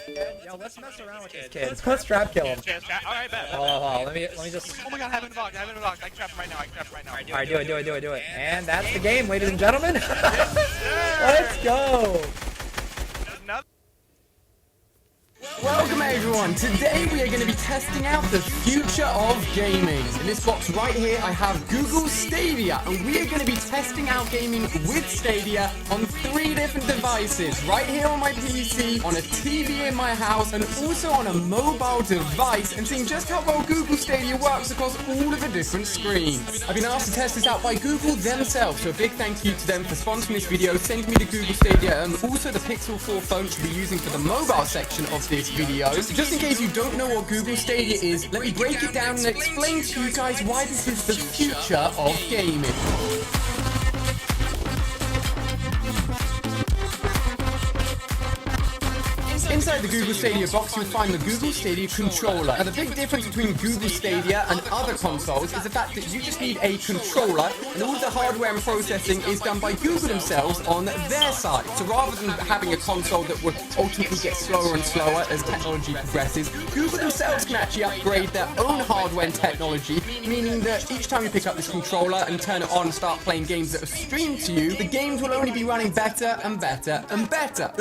Yo, let's mess around with this kid. Let's trap kill him. Alright, bet. Hold on. Let me just. Oh my god, I have it unlocked. I have it unlocked. I can trap him right now. Alright, do it. And that's the game, ladies and gentlemen. Let's go. Welcome everyone, today we are going to be testing out the future of gaming. In this box right here I have Google Stadia, and we are going to be testing out gaming with Stadia on 3 different devices. Right here on my PC, on a TV in my house, and also on a mobile device, and seeing just how well Google Stadia works across all of the different screens. I've been asked to test this out by Google themselves, so a big thank you to them for sponsoring this video, sending me the Google Stadia and also the Pixel 4 phone to be using for the mobile section of this video. So just in case you don't know what Google Stadia is, let me break it down and explain to you guys why this is the future of gaming. Inside the Google Stadia box, you'll find the Google Stadia controller. Now, the big difference between Google Stadia and other consoles is the fact that you just need a controller, and all the hardware and processing is done by Google themselves on their side. So rather than having a console that would ultimately get slower and slower as technology progresses, Google themselves can actually upgrade their own hardware and technology, meaning that each time you pick up this controller and turn it on and start playing games that are streamed to you, the games will only be running better and better and better.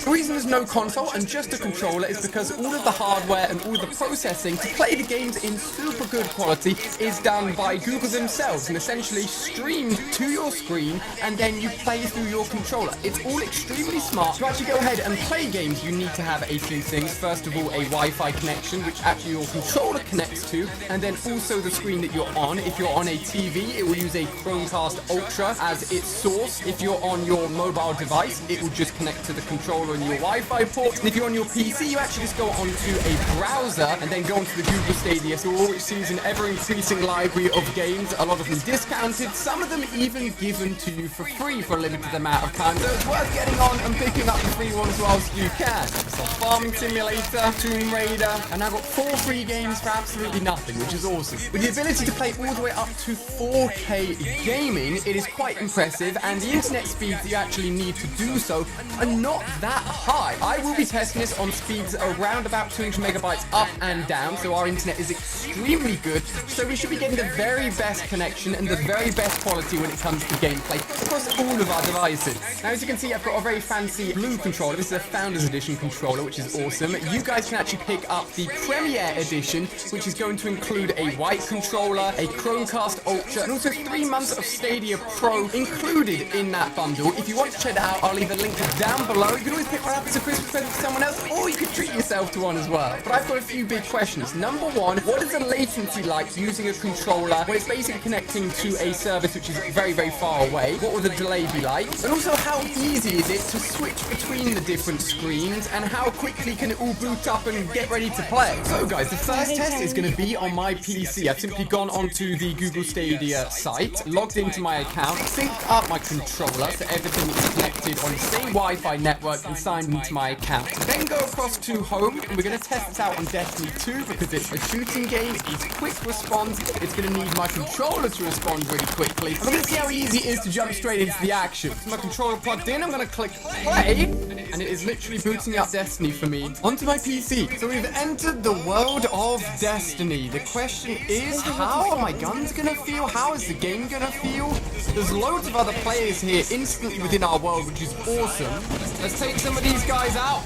The reason there's no console and just a controller is because all of the hardware and all of the processing to play the games in super good quality is done by Google themselves and essentially streamed to your screen, and then you play through your controller. It's all extremely smart. To actually go ahead and play games, you need to have a few things. First of all, a Wi-Fi connection, which actually your controller connects to, and then also the screen that you're on. If you're on a TV, it will use a Chromecast Ultra as its source. If you're on your mobile device, it will just connect to the controller and your Wi-Fi port. And if you're on your PC, you actually just go onto a browser and then go onto the Google Stadia store, which sees an ever-increasing library of games, a lot of them discounted, some of them even given to you for free for a limited amount of time. So it's worth getting on and picking up the free ones whilst you can. So Farming Simulator, Tomb Raider, and I've got 4 free games for absolutely nothing, which is awesome. With the ability to play all the way up to 4K gaming, it is quite impressive, and the internet speeds you actually need to do so are not that high. I will be testing this on speeds around about 200 megabytes up and down, so our internet is extremely good, so we should be getting the very best connection and the very best quality when it comes to gameplay across all of our devices. Now, as you can see, I've got a very fancy blue controller. This is a Founders Edition controller, which is awesome. You guys can actually pick up the Premier Edition, which is going to include a white controller, a Chromecast Ultra, and also 3 months of Stadia Pro included in that bundle. If you want to check that out, I'll leave a link down below. You can always pick one up as a Christmas present for someone else, or you could treat yourself to one as well. But I've got a few big questions. Number one, what is the latency like using a controller when it's basically connecting to a service which is very, very far away? What will the delay be like? And also, how easy is it to switch between the different screens, and how quickly can it all boot up and get ready to play? So guys, the first test is going to be on my PC. I've simply gone onto the Google Stadia site, logged into my account, synced up my controller so everything is connected on the same Wi-Fi network, and signed into my account. Then go across to home, and we're going to test this out on Destiny 2 because it's a shooting game game is quick response. It's going to need my controller to respond really quickly. I'm going to see how easy it is to jump straight into the action. So my controller plugged in, I'm going to click play, and it is literally booting up Destiny for me onto my PC. So we've entered the world of Destiny. The question is, how are my guns going to feel? How is the game going to feel? There's loads of other players here instantly within our world, which is awesome. Let's take some of these guys out.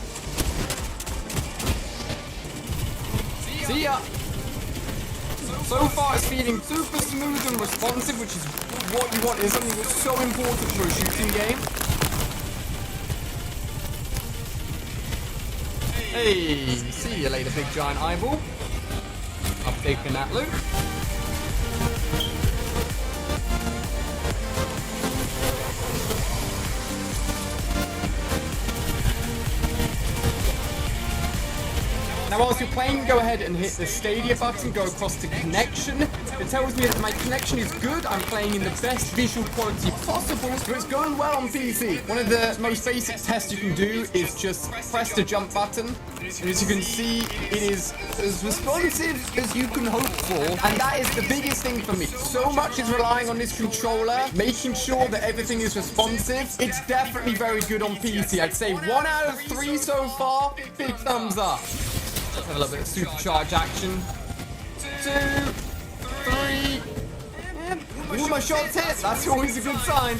See ya! So far it's feeling super smooth and responsive, which is what you want. It's something that's so important for a shooting game. Hey, see you later, big giant eyeball. I've taken that loot. Now whilst you're playing, go ahead and hit the Stadia button, go across to connection. It tells me that my connection is good, I'm playing in the best visual quality possible, so it's going well on PC. One of the most basic tests you can do is just press the jump button, and as you can see, it is as responsive as you can hope for, and that is the biggest thing for me. So much is relying on this controller, making sure that everything is responsive. It's definitely very good on PC. I'd say 1 out of 3 so far, big thumbs up. Let's have a little bit of supercharge action. 2, 3. Yeah. All my shots hit. That's always a good sign.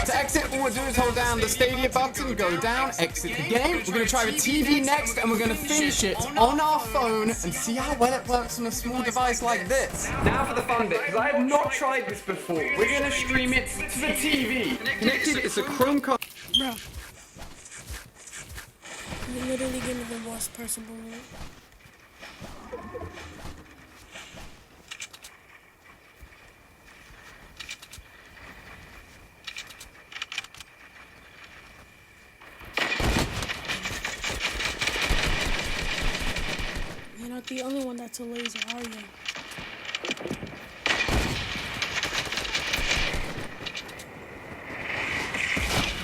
To exit, all we do is hold down the Stadia button, go down, exit the game. We're going to try the TV next, and we're going to finish it on our phone and see how well it works on a small device like this. Now for the fun bit, because I have not tried this before. We're going to stream it to the TV. Connected, it's a Chromecast. Bro. You're literally gonna be the worst person born. You're not the only one that's a laser, are you?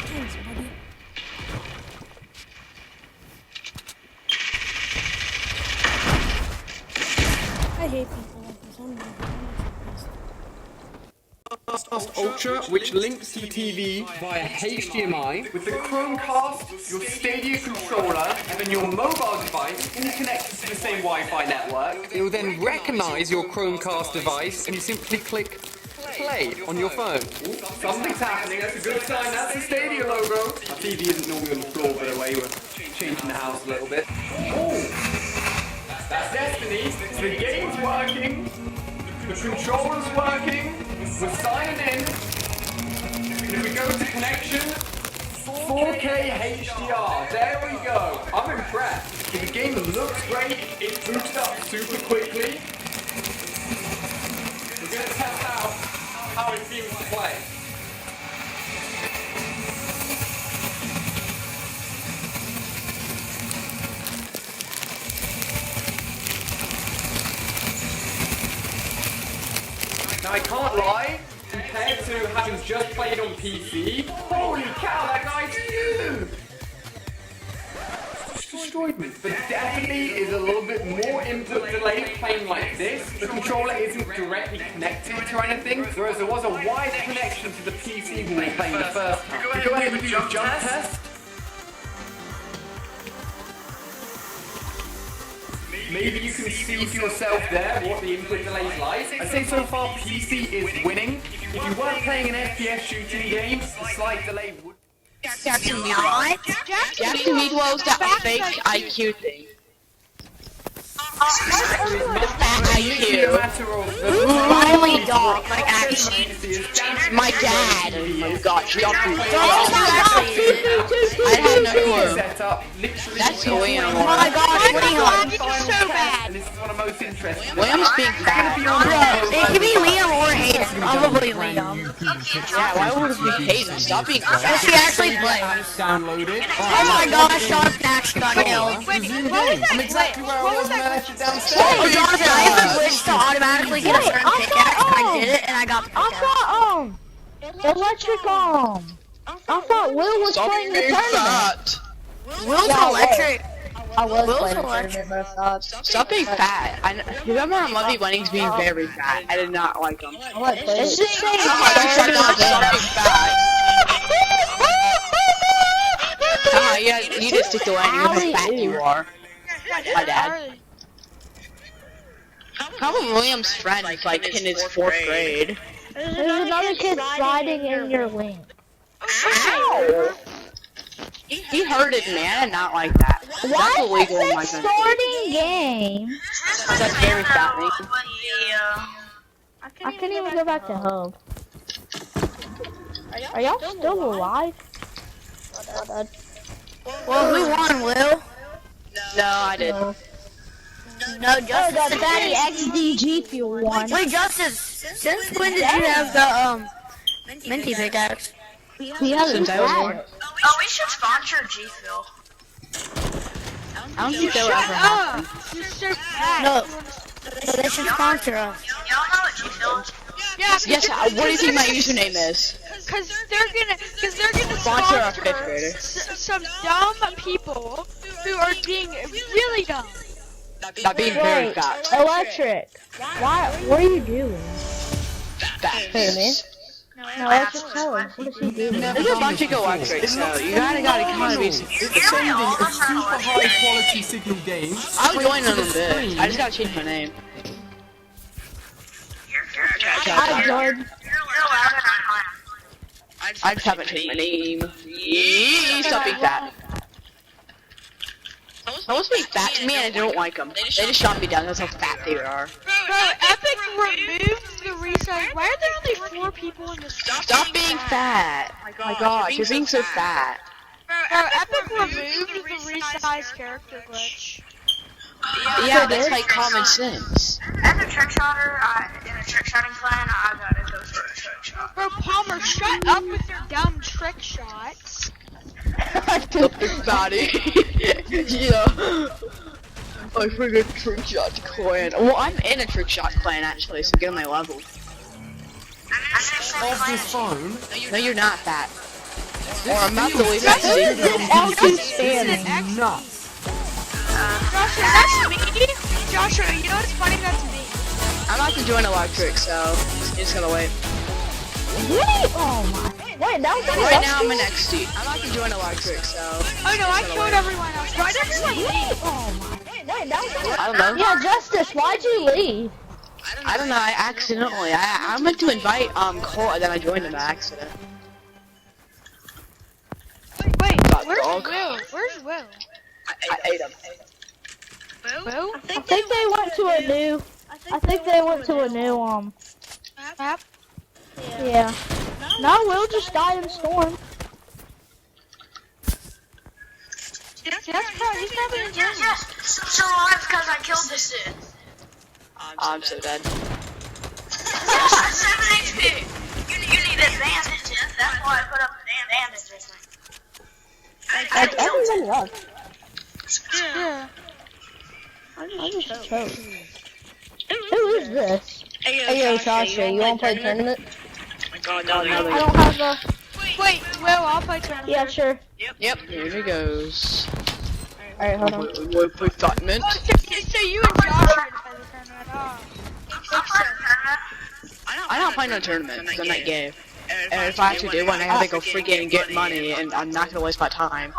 Thanks, buddy. I hate people like this. I'm not Ultra, which links to the TV via HDMI with the Chromecast, your Stadia controller, and then your mobile device all connected to the same Wi-Fi network. It will then recognize your Chromecast device, and you simply click play on your phone. Ooh, something's happening. That's a good sign. That's the Stadia logo. Our TV isn't normally on the floor, by the way. We're changing the house a little bit. That's Destiny. So the game's working. The controller's working. We're signing in. And if we go to connection, 4K HDR. There we go. I'm impressed. The game looks great. It boots up super quickly. We're going to test out how it feels to play. Now I can't lie, compared to having just played on PC, holy cow, that guy's huge! Destroyed me. But definitely is a little bit more input delay playing like this. The controller isn't directly connected to anything, whereas there was a wide connection to the PC when we were playing the first time. Go ahead and do the jump test. Maybe you can see for yourself there what the input delay is like. I'd say so far PC is winning. If you weren't playing an FPS shooting game, the slight delay would... Jackson not. Jackson Meatloaf's that fake IQ thing. The fat IQ. Finally, dog. Like, actually, my dad. Oh god, jumping. I had no clue. That's William. Oh my god, William. It's so bad. This is one of the most interesting. William's being bad. It could be Liam or Hayden. Probably Liam. Yeah, why would it be Hayden? Stop being bad. Does she actually play? Downloaded. Oh my gosh, Sean's actually got killed. I'm exactly where I was when I left it downstairs. Oh, Jonathan, I have a glitch to automatically get a certain pickaxe, and I did it, and I got the pickaxe. I thought, electric, I thought Will was playing the tournament. Will's electric. I was Will's playing a electric. tournament, but I stopped. Stop being fat. You remember on Lovey Bunnings being very fat. I did not like him. I like playing It's it. just saying Stop being fat. Yeah, you just stick to it. You know how fat you are. My dad. How about William's friend, like in his 4th grade? There's another kid sliding in your link. Ow! He hurted me. I did not like that. That's illegal in my country. Starting game. That's very fattening. I can't even go back to home. Are y'all still alive? Well, who won, Will? No, I did. No, just the Fatty XDG fuel one. Wait, Justice, since when did you have the, Minty pickaxe? He hasn't Since I was had born. it. Oh, we should sponsor G Phil. I don't think they'll ever happen. No, they should sponsor us. Y'all know what G Phil is? Yeah. Yes, what do you think my username is? Cause they're gonna Sponsor our sponsor 5th grader. some dumb people who are being really dumb. Not being very Wait, fat. Electric. Why? What are you doing? Fat. Me? No, Electric Toy. What is he doing? There's a bunch of electrics, so you gotta kind of be. Sending a super high quality signal games. I'll join on a bit. I just gotta change my name. I joined. I just haven't changed my name. Stop being fat. Someone's being fat to me and I don't like them. They just shot me down. That's how fat they are. Bro, Epic removed the resize. Why are there only 4 people in this? Stop being fat. Oh my gosh, you're being so fat. Bro, Epic removed the resize character glitch. Yeah, that's like common sense. As a trick shotter, in a trick shotting plan, I gotta go for a trick shot. Bro, Palmer, shut up with your dumb trick shots. Stop being fatty. Yeah. I forgot trick shot clan. Well, I'm in a trick shot clan actually, so get on my level. Off this phone. No, you're not fat. Or I'm not the way This is LT This is spamming. Nuts. Joshua, that's me. Joshua, you know what's funny? That's me. I'm about to join electric, so you just gotta wait. Wait! Oh my. Wait, that was Right now I'm an XD. I'm about to join electric, so. Oh no, I killed everyone else. Why did everyone leave? Oh my. Wait, that was I don't know. Yeah, Justice, why'd you leave? I don't know. I accidentally. I meant to invite Cole, and then I joined him by accident. Wait, Got where's dog. Will? Where's Will? I ate him. Will? I think they went to a new. I think they went to a new Map? Yeah. No, we'll just die in storm. That's probably, he's probably in jail. Yes, so alive because I killed this dude. I'm so dead. 7 HP. You need advantage. That's why I put up the bandages. I killed Everyone left. Yeah. I just choked. Who is this? Hey, yo, Sasha, you wanna play tournament? No, I don't have the. Wait, Will, I'll play tournament. Yeah, sure. Yep, here he goes. Alright, hold on. We'll play tournament. So you and Josh are gonna play the tournament. Oh. I don't play no tournament. I'm not gay. And if I actually do one, I have to go freaking get money, and I'm not gonna waste my time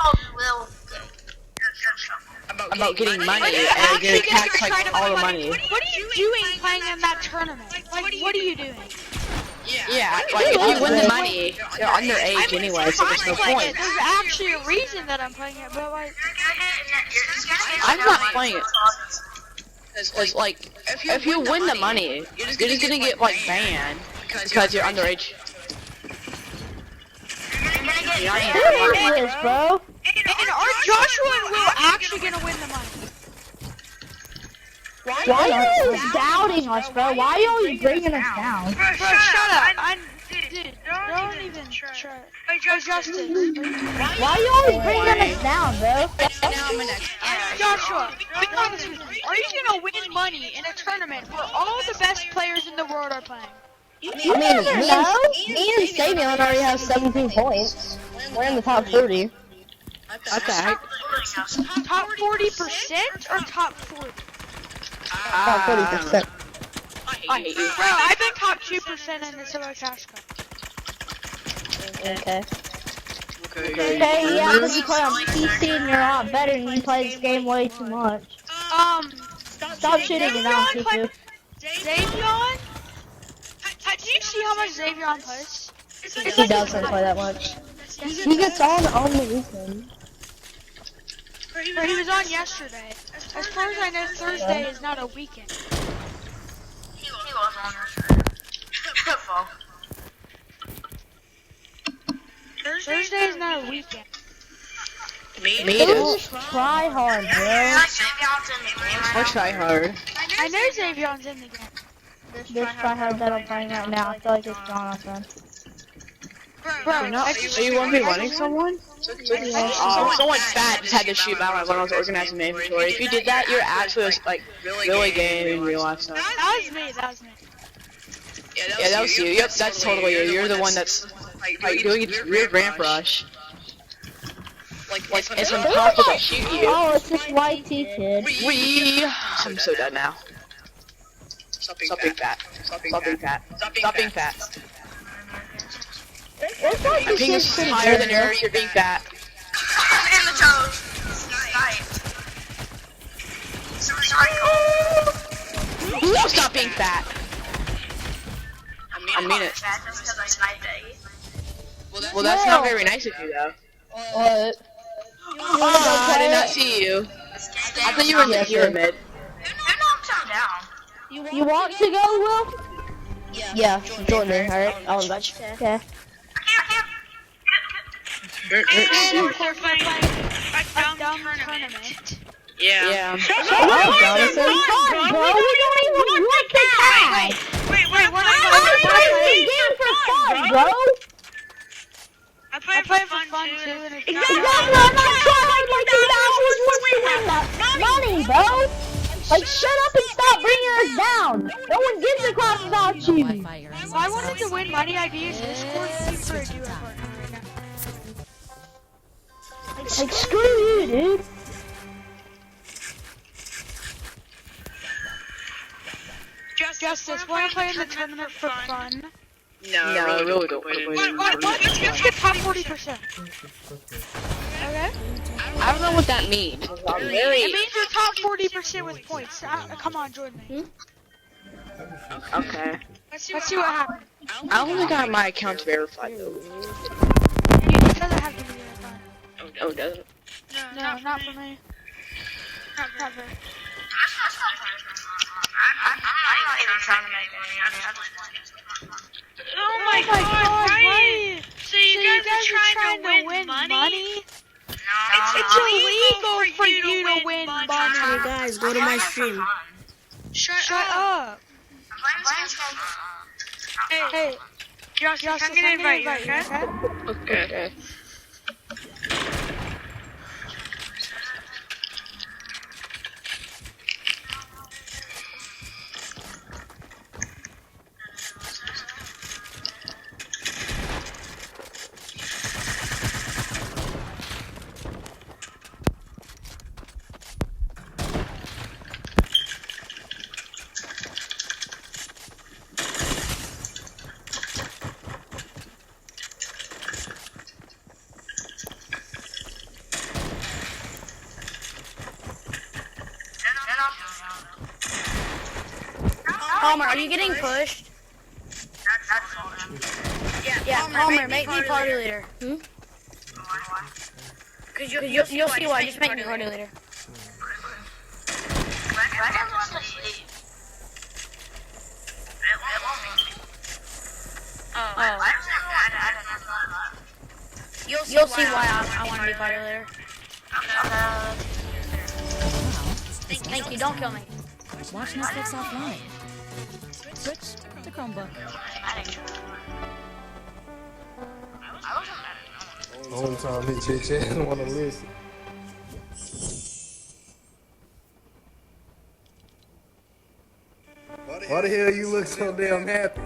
about getting money and getting taxed like all the money. What are you doing playing in that tournament? Like, what are you doing? Yeah, like if you win the money, you're underage anyway, so there's no point. There's actually a reason that I'm playing it, but like, I'm not playing it. Cause like, if you win the money, you're just gonna get like banned because you're underage. Who is this, bro? and are Joshua and Will actually gonna win the money? Why are you always doubting us, bro? Why are you always bringing us down? Bro, shut up. Dude, don't even try. Hey, Justin. Why are you always bringing us down, bro? Now I'm an Joshua, be honest with me. Are you gonna win money in a tournament where all the best players in the world are playing? I mean, me and Savion already have 17 points. We're in the top 40. What the heck? Top 40% or top 40? About 40%. I hate you. Bro, I've been top 2% in the Silver Cash Cup. Okay. Okay, yeah, because you play on PC and you're a lot better and you play this game way too much. Stop shooting and I'll kick you. Xavion? Did you see how much Xavion plays? He doesn't play that much. He gets on the weekend. Or he was on yesterday. As far as I know, Thursday is not a weekend. He was on yesterday. Thursday is not a weekend. Don't try hard, bro. I'll try hard. I know Xavion's in the game. This try hard that I'm playing right now, I feel like it's Jonathan. Bro, Are you 1v1ing someone? Someone fat just had to shoot out when I was organizing my inventory. If you did that, you're actually like really game in real life stuff. That was me, that was me. Yeah, that was you. Yep, that's totally you. You're the one that's like doing your ramp rush. Like it's impossible to shoot you. Oh, it's this YT kid. I'm so dead now. Stop being fat. Stop being fat. Stop being fat. It's like My ping is higher than yours. You're being fat. I'm in the toad. You stop being fat. I mean it. Well, that's not very nice of you, though. What? Oh, I did not see you. I thought you were in the pyramid. You want to go, Will? Yeah, join me, alright? I'll invite you. Okay. They're playing a dumb tournament. Yeah. Shut up, Jonathan. Fun, bro. We don't even want to die. Wait, we're I'm playing this game for fun, bro. I play for fun too. And it's Exactly, I'm not trying like you guys wants to win that money, bro. Like, shut up and stop bringing us down. No one gives a crap about you. If I wanted to win money, I'd use Discord for a duo partner right now. Like, screw you, dude. Justice, wanna play in the tournament for fun? No, I really don't. Let's get top 40%. Okay? I don't know what that means. It means you're top 40% with points. Come on, join me. Okay. Let's see what happens. I only got my account verified though. It doesn't have to be verified. Oh, doesn't? No, not for me. Not for me. I'm not even trying to make money on it. Oh my god, why? So you guys are trying to win money? It's illegal for you to win money. Hey guys, go to my stream. Shut up. Hey, Josh, I'm gonna invite you, okay? Okay. Palmer, are you getting pushed? Yeah, Palmer, make me party leader. Cause you'll see why. Just make me party leader. You'll see why I want to be party leader. Thank you. Don't kill me. Watch Netflix offline. Switch to Chromebook. Only time hit chit-chat, I don't want to listen. Why the hell you look so damn happy?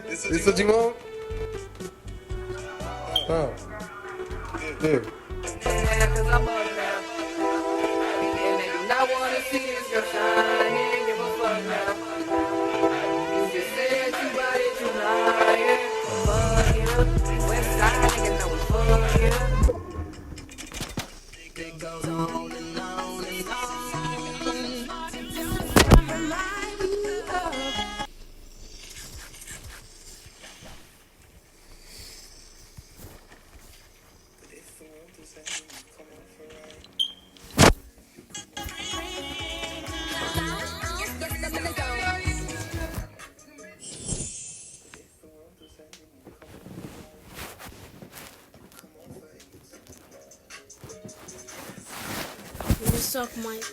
This what you want? Huh? Yeah. wanna see this girl shine, ain't give a fuck now. You just said you bought it tonight, fuck yeah. West side niggas know we fuck yeah. It goes on and on and on. Remind me of. You suck, Mike.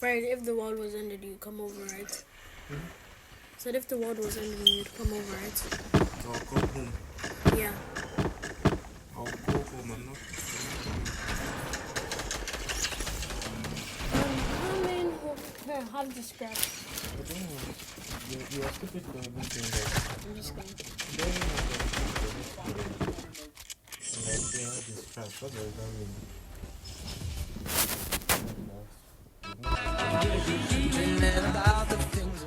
Right, if the world was ended, you'd come over, right? Said if the world was ended, you'd come over, right? I'll go home. Yeah. I'll go home. I'm not. I mean, here, have the scraps. I don't want. You are stupid for everything. Like, I'm just kidding. then you have to like they have this crap. What does that mean? About the things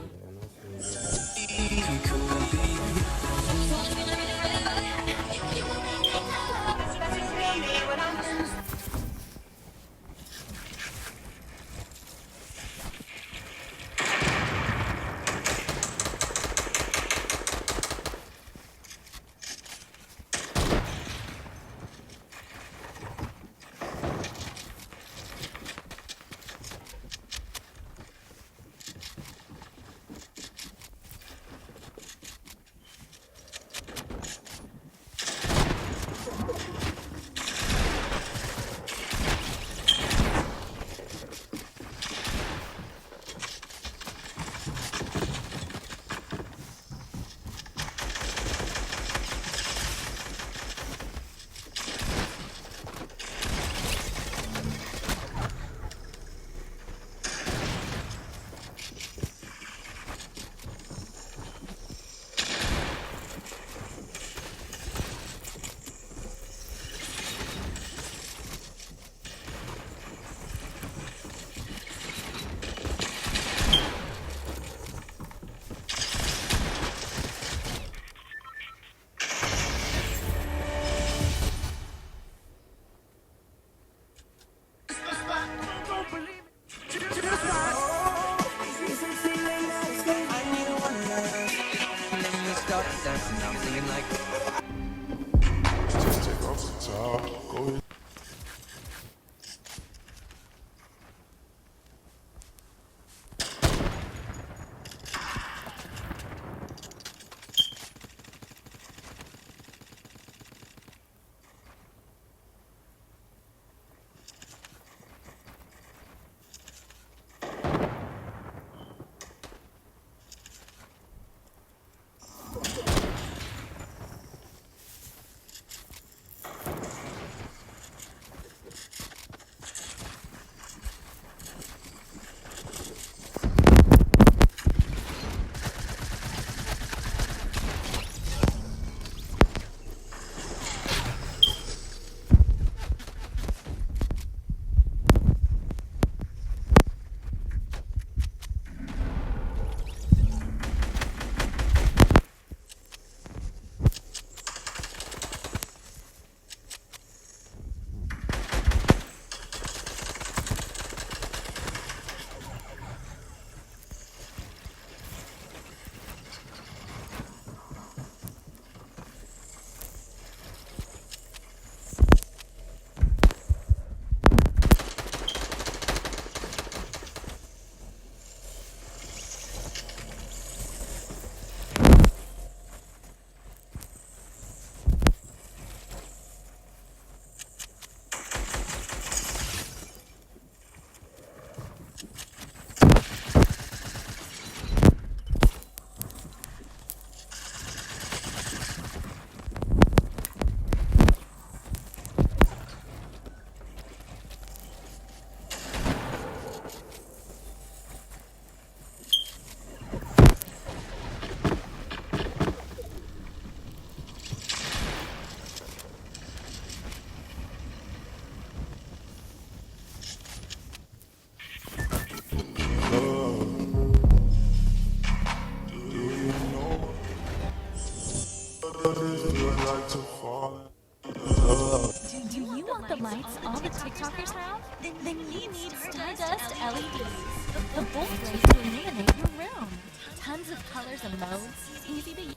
Do you want the lights all the TikTokers have? Then you need Stardust LEDs. The bulb rays to illuminate your room. Tons of colors and modes. Easy to use.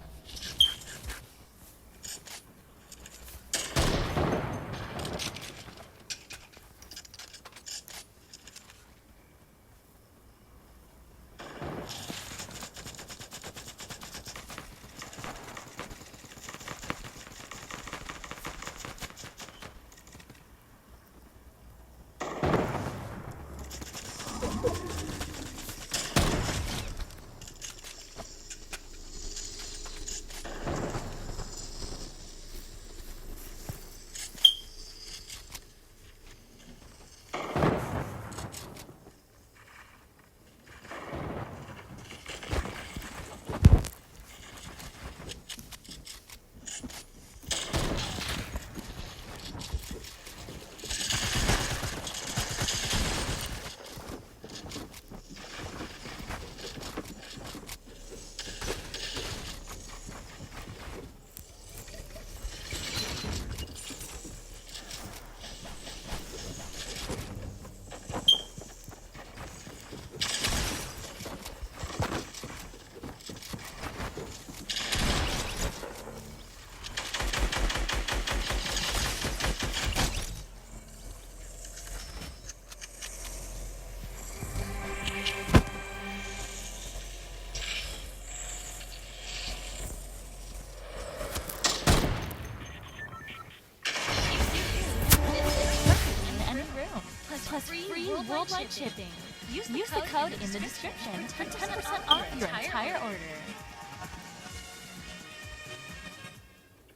Plus free worldwide shipping. Use the code in the description for 10% off your entire order.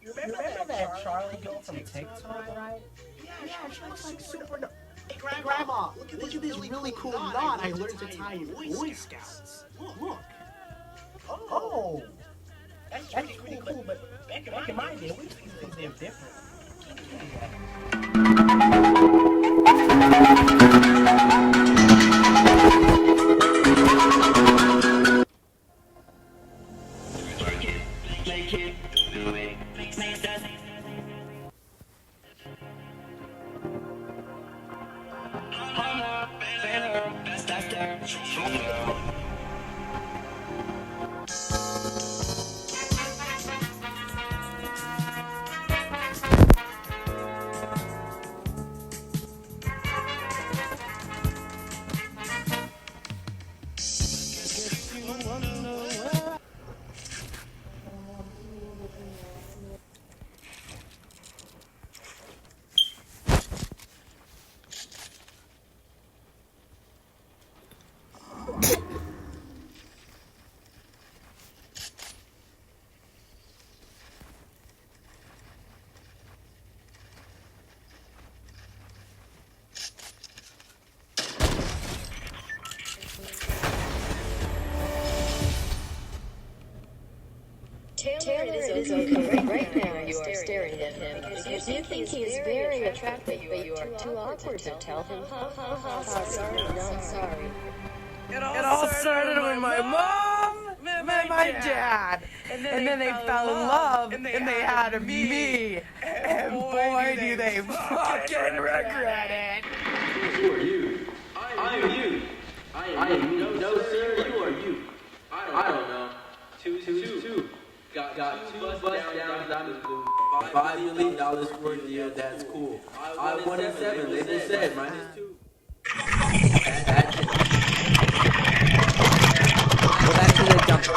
You remember that Charlie girl from TikTok, right? Yeah, she looks like super. Hey, Grandma, look at this really cool knot I learned to tie in Boy Scouts. Look. Oh. That's pretty cool, but back in my day, we used to think they're different. Taylor is okay. Right now you are staring at him because you think he is very attractive, but you are too awkward to tell him. Ha ha ha ha. Sorry, not sorry. It all started when my mom met my dad, and then they fell in love, and they had me, and boy do they fucking regret it. Who are you? I am you. I am you. No, sir, you are you. I don't know. Two. Got two bust down diamonds blue. $5 million for a deal, that's cool. I won at 7, they just said, -2. That's it. Well, that's a jump to.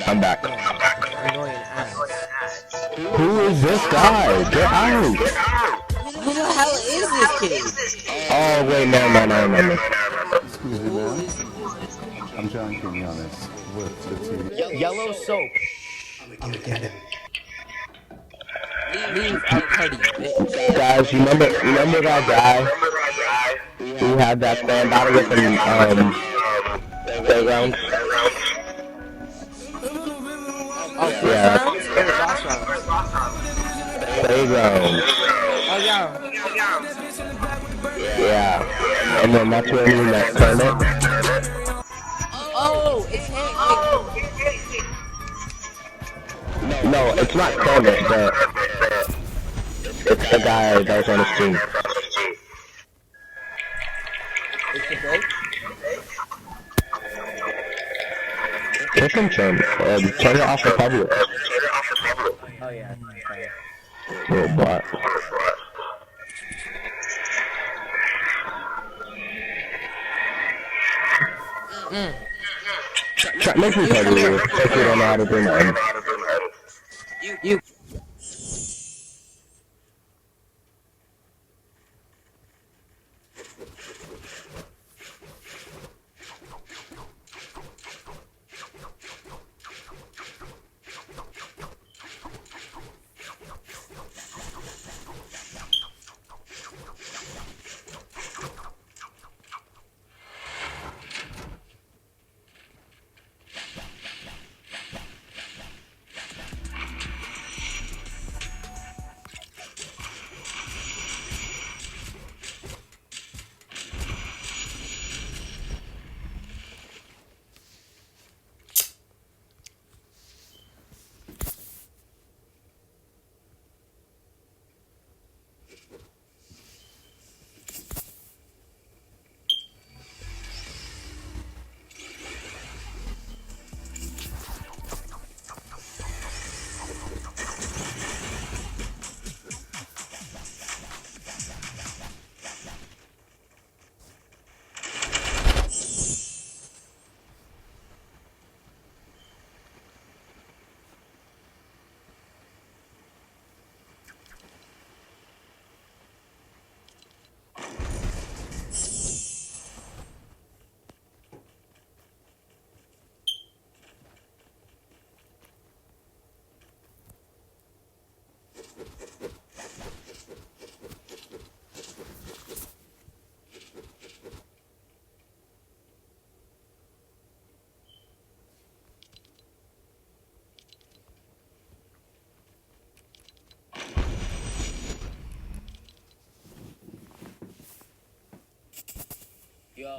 I'm back. Annoying ass. Who is this guy? Get out! Who the hell is this kid? Oh, wait, no. Excuse me, man. I'm John, to be honest. With the team. Yellow soap. I'm gonna get him. Leave our party, bitch. Guys, remember that guy who had that stand battle with him, playground? Oh, yeah. Last round. Playground. Oh, yeah. Yeah. And then that's where he met Kermit. Oh, it's him. No, it's not Kermit, but it's the guy that was on his team. It's the break. Kick him, Chum. Turn it off the public. Oh yeah. Okay. Little bot. Make me tell you if you don't know how to do mine. You.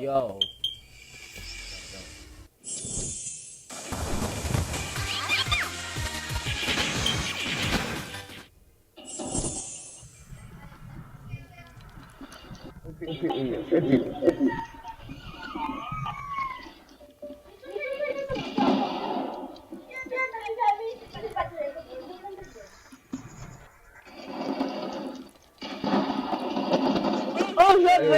Yo. Oh, shit!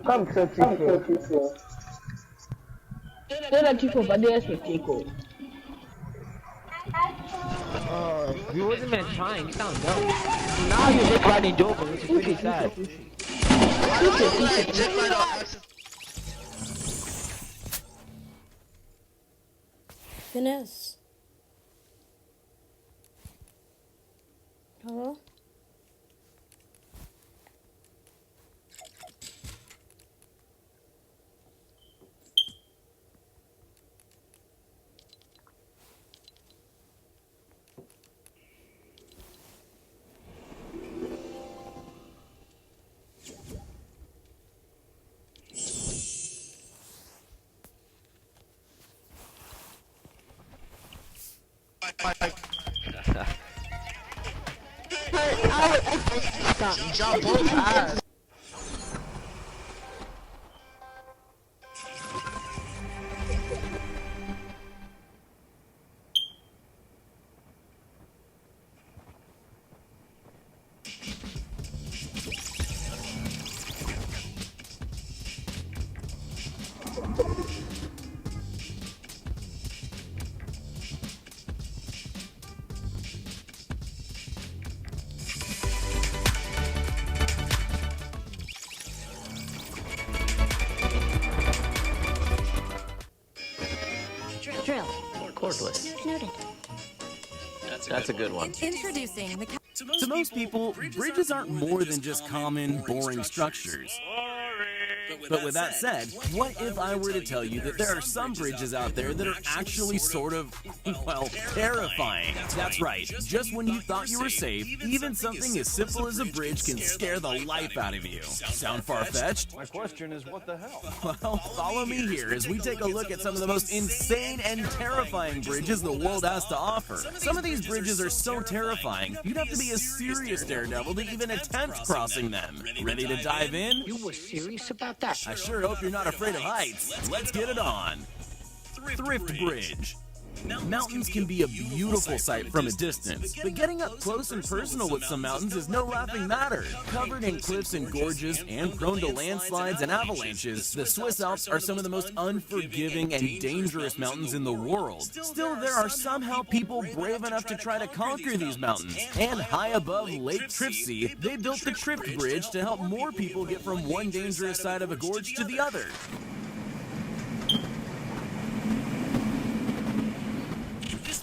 Come, Chico. Tell Chico, but there's Chico. You wasn't even trying, you sound dumb. Now you're just riding Joker, which is pretty sad. Finesse. Hello? Jump both ass. Drill. Cordless. Noted. That's a good one. Introducing the... To most people, bridges aren't more than just common, boring structures. But with that said, what if I were to tell you that there are some bridges out there that are actually sort of, well, terrifying? That's right. Just when you thought you were safe, even something as simple as a bridge can scare the life out of you. Sound far-fetched? My question is, what the hell? Well, follow me here as we take a look at some of the most insane and terrifying bridges the world has to offer. Some of these bridges are so terrifying, you'd have to be a serious daredevil to even attempt crossing them. Ready to dive in? You were serious about that? I sure hope you're not afraid of heights. Let's get it on. Thrift Bridge. Mountains can be a beautiful sight from a distance, but getting up close and personal with some mountains is no laughing matter. Covered in cliffs and gorges and prone to landslides and avalanches, the Swiss Alps are some of the most unforgiving and dangerous mountains in the world. Still, there are somehow people brave enough to try to conquer these mountains. And high above Lake Triftsee, they built the Trift Bridge to help more people get from one dangerous side of a gorge to the other.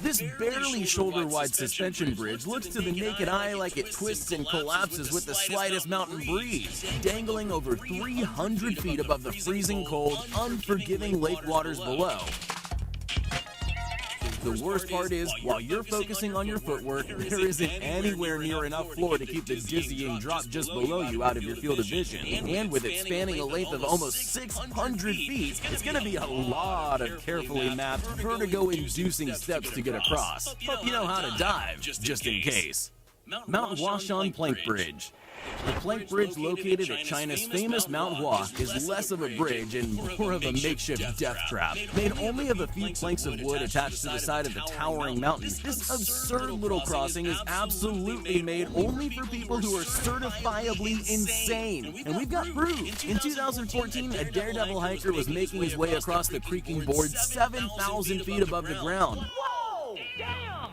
This barely shoulder-wide suspension bridge looks to the naked eye like it twists and collapses with the slightest mountain breeze, dangling over 300 feet above the freezing cold, unforgiving lake waters below. The worst part is, while you're focusing on your footwork, there isn't anywhere near enough floor to keep the dizzying drop just below you out of your field of vision. And with it spanning a length of almost 600 feet, it's going to be a lot of carefully mapped, vertigo-inducing steps to get across. Hope you know how to dive, just in case. Mount Huashan Plank Bridge. The plank bridge located at China's famous Mount Hua is less of a bridge and more of a makeshift death trap. Made only of a few planks of wood attached to the side of the towering mountain, this absurd little crossing is absolutely made only for people who are certifiably insane. And we've got proof. In 2014, a daredevil hiker was making his way across the creaking board 7,000 feet above the ground.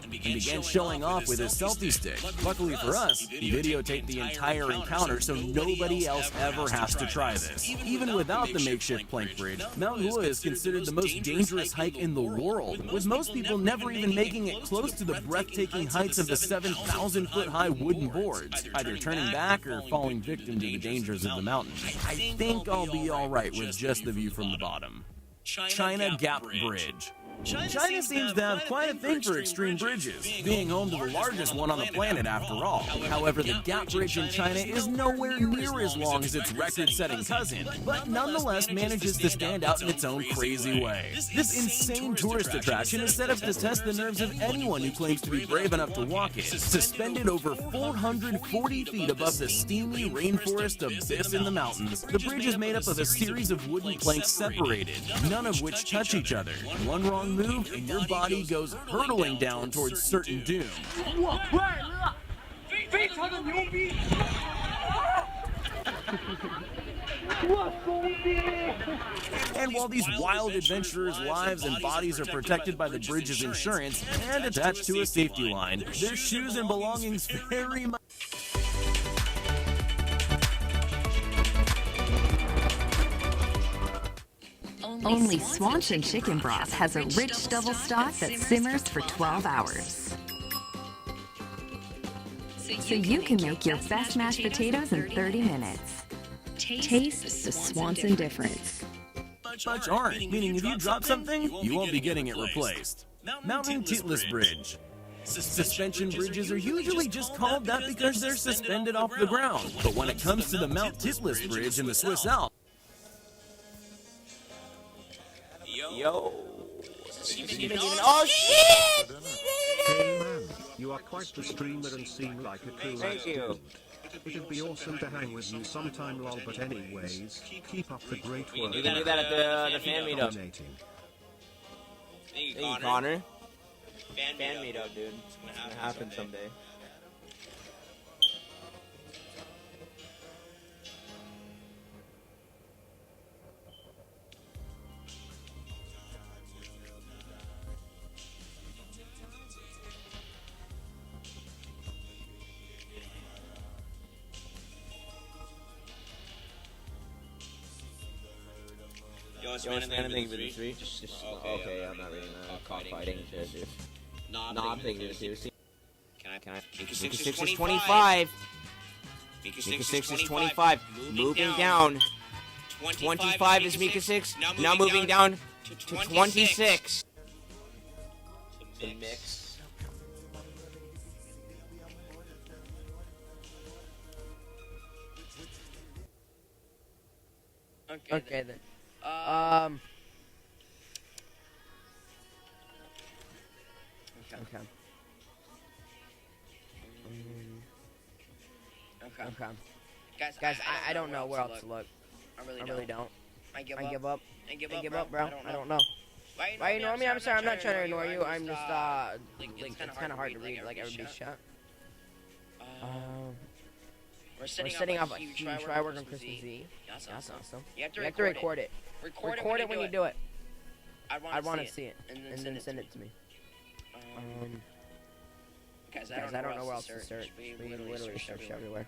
And began showing off with his selfie stick. Luckily for us, he videotaped the entire encounter so nobody else ever has to try this. Even without the makeshift plank bridge, Mount Hua is considered the most dangerous hike in the world, with most people never even making it close to the breathtaking heights of the 7,000-foot-high wooden boards, either turning back or falling victim to the dangers of the mountain. I think I'll be alright with just the view from the bottom. China Gap Bridge. China seems to have quite a thing for extreme bridges, being home to the largest one on the planet after all. However, the Gap Bridge in China is nowhere near as long as its record-setting cousin, but nonetheless manages to stand out in its own crazy way. This insane tourist attraction is set up to test the nerves of anyone who claims to be brave enough to walk it. Suspended over 440 feet above the steamy rainforest abyss in the mountains, the bridge is made up of a series of wooden planks separated, none of which touch each other. One wrong move and your body goes hurtling down towards certain doom. And while these wild adventurers' lives and bodies are protected by the bridge's insurance and attached to a safety line, their shoes and belongings very much. Only Swanson chicken broth has a rich double stock that simmers for 12 hours. So you can make your best mashed potatoes in 30 minutes. Taste the Swanson difference. Much aren't, meaning if you drop something, you won't be getting it replaced. Mountain Titlis Bridge. Suspension bridges are usually just called that because they're suspended off the ground. But when it comes to the Mount Titlis Bridge in the Swiss Alps, Yo. Oh shit! Hey man, you are quite the streamer and seem like a cool Thank you. Dude. It'd be awesome to hang with you sometime, lol, but anyways, keep up the great work. You can do that at the fan meetup. Thank you, Connor. Fan meetup, dude. It's gonna happen someday. You want to stand and thank you for the tree? Okay, I'm not reading that. Cockfighting shit. Not taking it seriously. Can I? Miku 6 is 25. Miku 6 is 25. Moving down. 25 is Mika 6. Now moving down to 26. To mix. Okay then. Okay. Guys, I don't know where else to look. I really don't. I give up. I give up, bro. I don't know. Why you ignore me? I'm sorry. I'm not trying to ignore you. I'm just like it's kind of hard to read like everybody's chat. We're setting off a huge firework on Christmas Eve. That's awesome. You have to record it. Record it when you do it. I want to see it and then send it to me. Guys, I don't know where else to search. We literally search everywhere.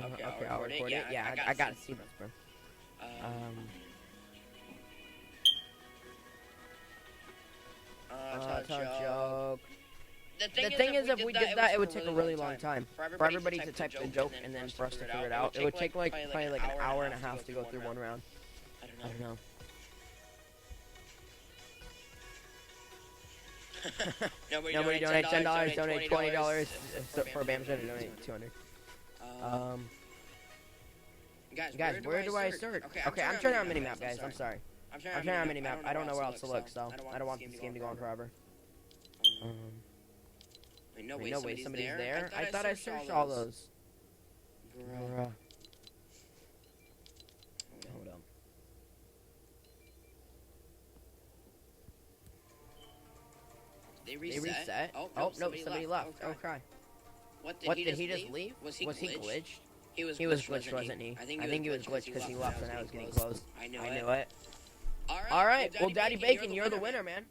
Okay, I'll record it. Yeah, I gotta see this, bro. Tell a joke. The thing is, if we did that, it would take a really long time for everybody to type the joke and then for us to figure it out. It would take like probably like an hour and a half to go through one round. I don't know. Nobody donate $10, donate $20 for Bam's gonna donate $200. Guys, where do I search? Okay, I'm turning on minimap, guys. I'm sorry. I'm turning on minimap. I don't know where else to look, so I don't want this game to go on forever. Wait, no way, somebody's there? I thought I searched all those. Bruh. Hold up. They reset? Oh, no, somebody left. Okay. What, did he just leave? Was he glitched? He was glitched, wasn't he? I think he was glitched because he left and I was getting close. I knew it. Alright, well, Daddy Bacon, you're the winner, man.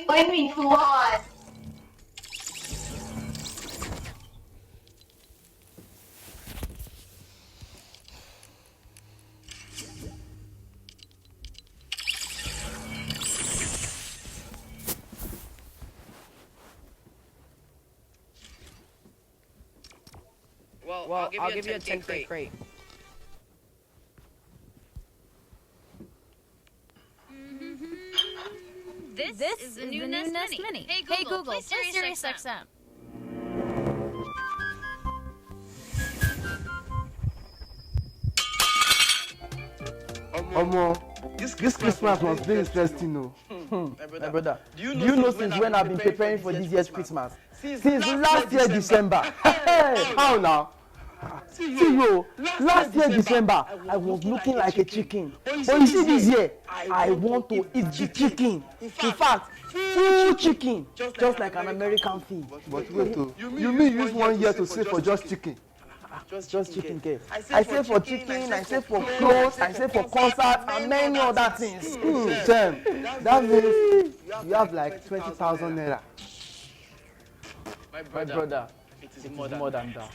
What do you mean, flawed? Well, I'll give you a 10K crate. This is the new Nest Mini. Hey Google, play Sirius XM. This Christmas was very interesting, no? My brother, do you know since when I've been preparing for this year's Christmas? Since last year December. Hey, how now? See you, last year December, I was looking like a chicken. But you see this year, I want to eat the chicken. In fact, full chicken, just like an American feed. But wait, you mean use 1 year to save for just chicken? Just chicken cake. I save for chicken, I save for clothes, I save for concerts, and many other things. Sam, that means you have like 20,000 naira. My brother, it is more than that.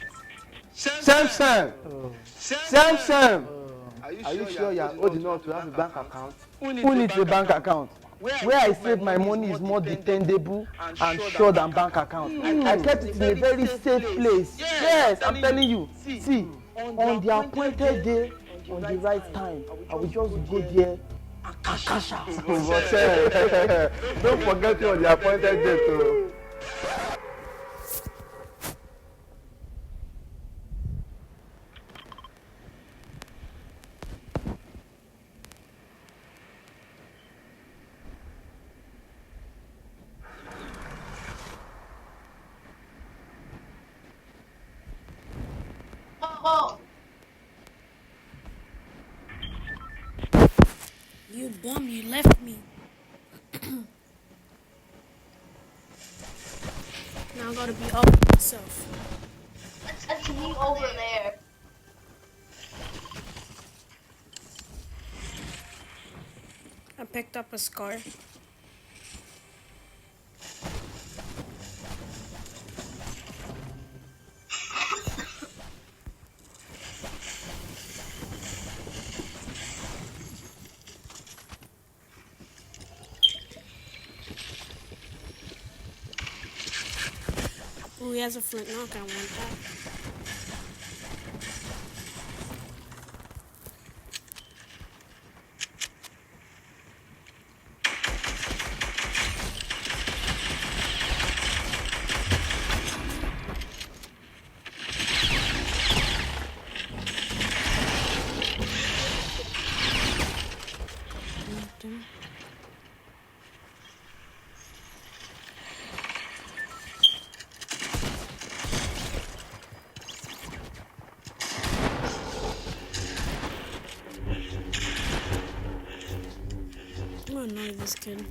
Sam! Are you sure you are old enough to have a bank account? Who needs a bank account? Where I save my money is more dependable and sure than bank account. I kept it in a very safe place. Yes, I'm telling you. See, on the appointed day, on the right time, I will just go there and cash out. Don't forget you on the appointed day too. You bum, you left me. Now I gotta be up with myself. That's me over there. I picked up a scar. he has a flintlock, I want that. I'm gonna annoy this kid.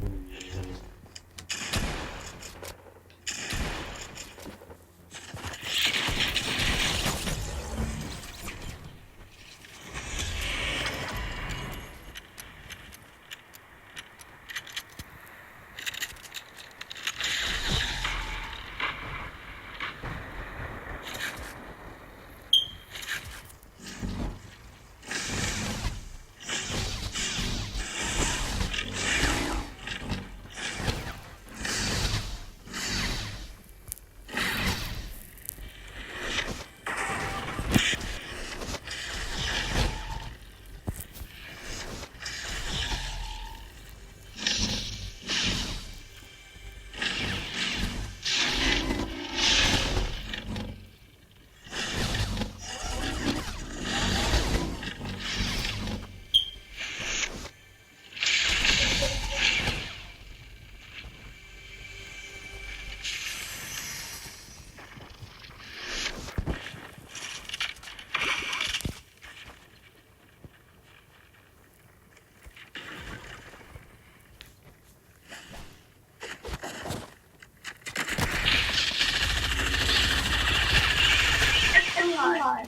hard.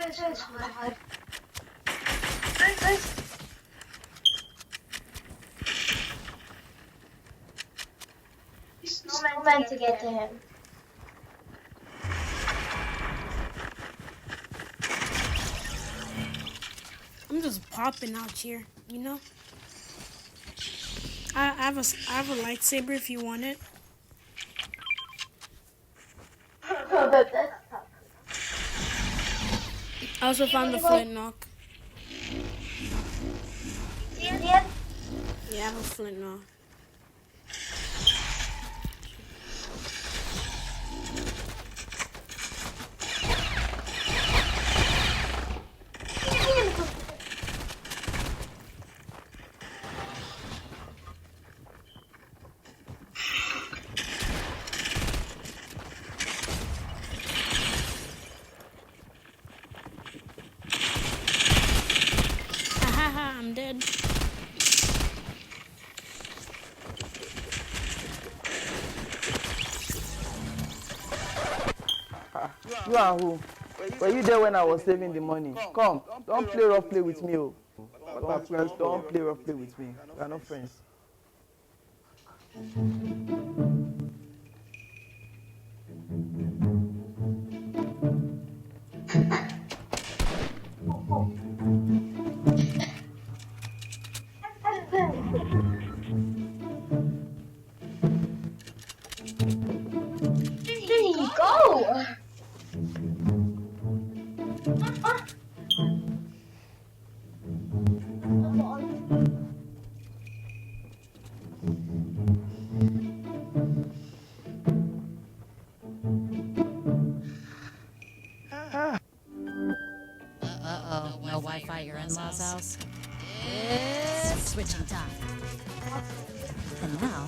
It's hard. It's not meant to get to him. I'm just popping out here, you know? I have a lightsaber if you want it. I also found the flintlock. Yeah, I have a flintlock. I'm dead. You are who? Were you there when I was saving the money? Come, don't play rough play with me, oh. Don't play rough play with me. We are not friends. There you go. Uh-oh, no Wi-Fi at your in-laws' house? It's switching time. And now,